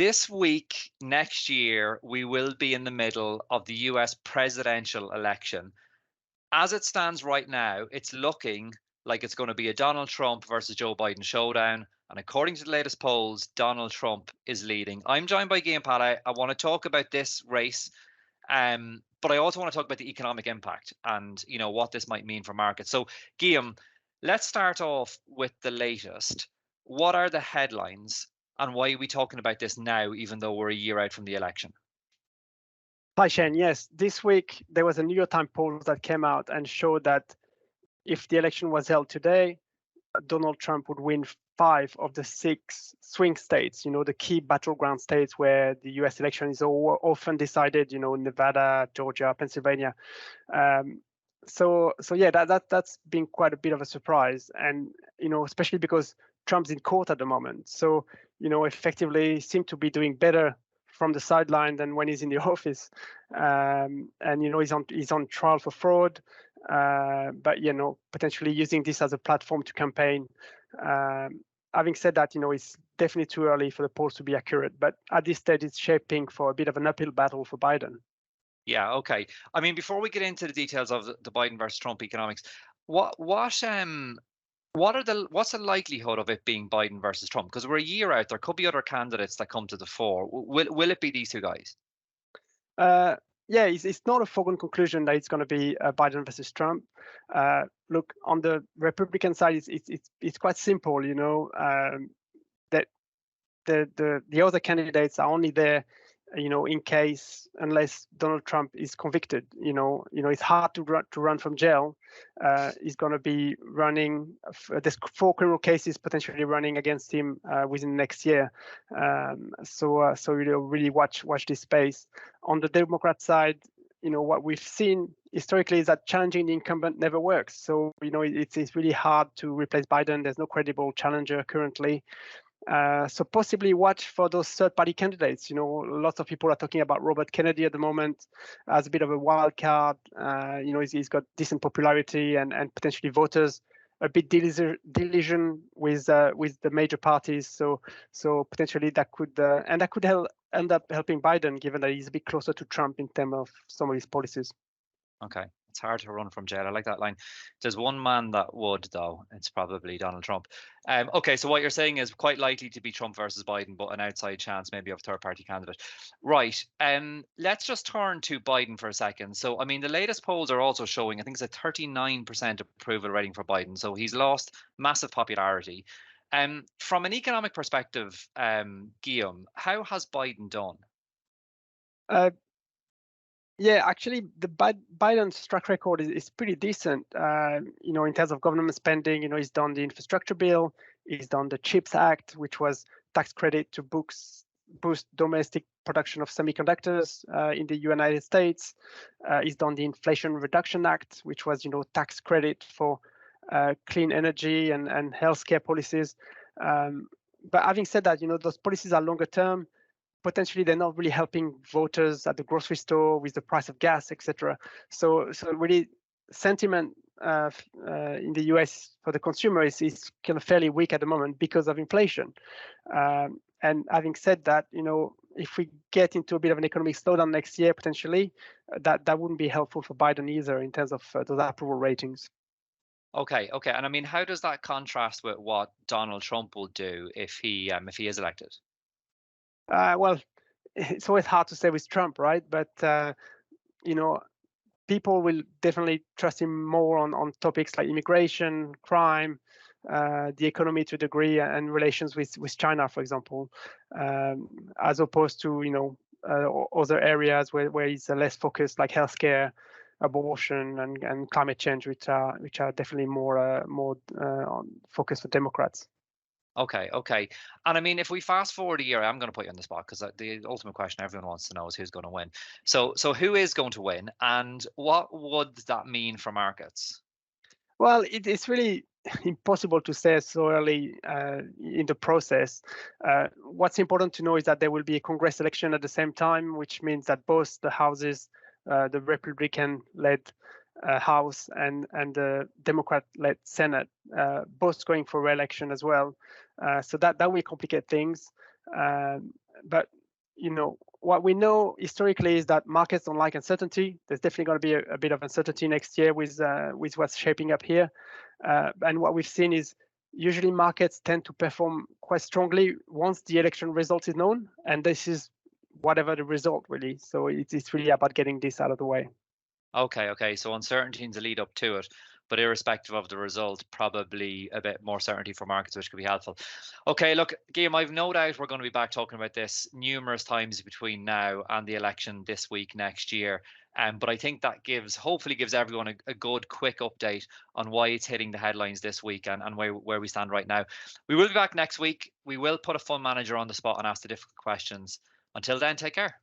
this week, next year, we will be in the middle of the US presidential election. As it stands right now, it's looking like it's going to be a Donald Trump versus Joe Biden showdown. And according to the latest polls, Donald Trump is leading. I'm joined by Guillaume Paillat. I want to talk about this race, but I also want to talk about the economic impact and what this might mean for markets. So, Guillaume, let's start off with the latest. What are the headlines, and why are we talking about this now, even though we're a year out from the election? Hi, Shane. Yes, this week there was a New York Times poll that came out and showed that if the election was held today, Donald Trump would win 5 of the 6 swing states, the key battleground states where the US election is often decided, Nevada, Georgia, Pennsylvania. So yeah, that's been quite a bit of a surprise. And, especially because Trump's in court at the moment. So, effectively seem to be doing better from the sideline than when he's in the office. And, he's on trial for fraud. But potentially using this as a platform to campaign. Having said that, it's definitely too early for the polls to be accurate. But at this stage, it's shaping for a bit of an uphill battle for Biden. Yeah, okay. I mean, before we get into the details of the Biden versus Trump economics, what's the likelihood of it being Biden versus Trump? Because we're a year out, there could be other candidates that come to the fore. Will it be these two guys? Yeah, it's not a foregone conclusion that it's going to be Biden versus Trump. Look, on the Republican side, it's quite simple. That the other candidates are only there, in case, unless Donald Trump is convicted. It's hard to run from jail. He's going to be running. There's 4 criminal cases potentially running against him within next year. So really watch this space. On the Democrat side, what we've seen historically is that challenging the incumbent never works. So it's really hard to replace Biden. There's no credible challenger currently. So possibly watch for those third-party candidates. Lots of people are talking about Robert Kennedy at the moment as a bit of a wild card. He's got decent popularity and potentially voters a bit disillusioned with the major parties. So potentially that could end up helping Biden, given that he's a bit closer to Trump in terms of some of his policies. Okay. It's hard to run from jail. I like that line. There's one man that would, though. It's probably Donald Trump. Okay, so what you're saying is quite likely to be Trump versus Biden, but an outside chance maybe of a third-party candidate. Right. Let's just turn to Biden for a second. So, I mean, the latest polls are also showing, I think it's a 39% approval rating for Biden. So he's lost massive popularity. From an economic perspective, Guillaume, how has Biden done? Yeah, actually, the Biden's track record is pretty decent. In terms of government spending, he's done the infrastructure bill, he's done the CHIPS Act, which was tax credit to boost domestic production of semiconductors in the United States. He's done the Inflation Reduction Act, which was, tax credit for clean energy and healthcare policies. But having said that, those policies are longer term. Potentially they're not really helping voters at the grocery store with the price of gas, etc. So really sentiment in the US for the consumer is kind of fairly weak at the moment because of inflation. And having said that, if we get into a bit of an economic slowdown next year, potentially, that wouldn't be helpful for Biden either in terms of those approval ratings. Okay. And I mean, how does that contrast with what Donald Trump will do if he is elected? Well, it's always hard to say with Trump, right? But people will definitely trust him more on topics like immigration, crime, the economy to a degree, and relations with China, for example, as opposed to other areas where he's less focused, like healthcare, abortion, and climate change, which are definitely more on focus for Democrats. Okay. And I mean, if we fast forward a year, I'm going to put you on the spot because the ultimate question everyone wants to know is who's going to win. So who is going to win, and what would that mean for markets? Well, it's really impossible to say so early in the process. What's important to know is that there will be a Congress election at the same time, which means that both the houses, the Republican-led House and the Democrat-led Senate, both going for re-election as well. So that will complicate things. but what we know historically is that markets don't like uncertainty. There's definitely going to be a bit of uncertainty next year with what's shaping up here. And what we've seen is usually markets tend to perform quite strongly once the election result is known, and this is whatever the result really. So it's really about getting this out of the way. Okay. So uncertainty in the lead up to it, but irrespective of the result, probably a bit more certainty for markets, which could be helpful. Okay, look, Guillaume, I've no doubt we're going to be back talking about this numerous times between now and the election this week next year. But I think that hopefully gives everyone a good, quick update on why it's hitting the headlines this week and where we stand right now. We will be back next week. We will put a fund manager on the spot and ask the difficult questions. Until then, take care.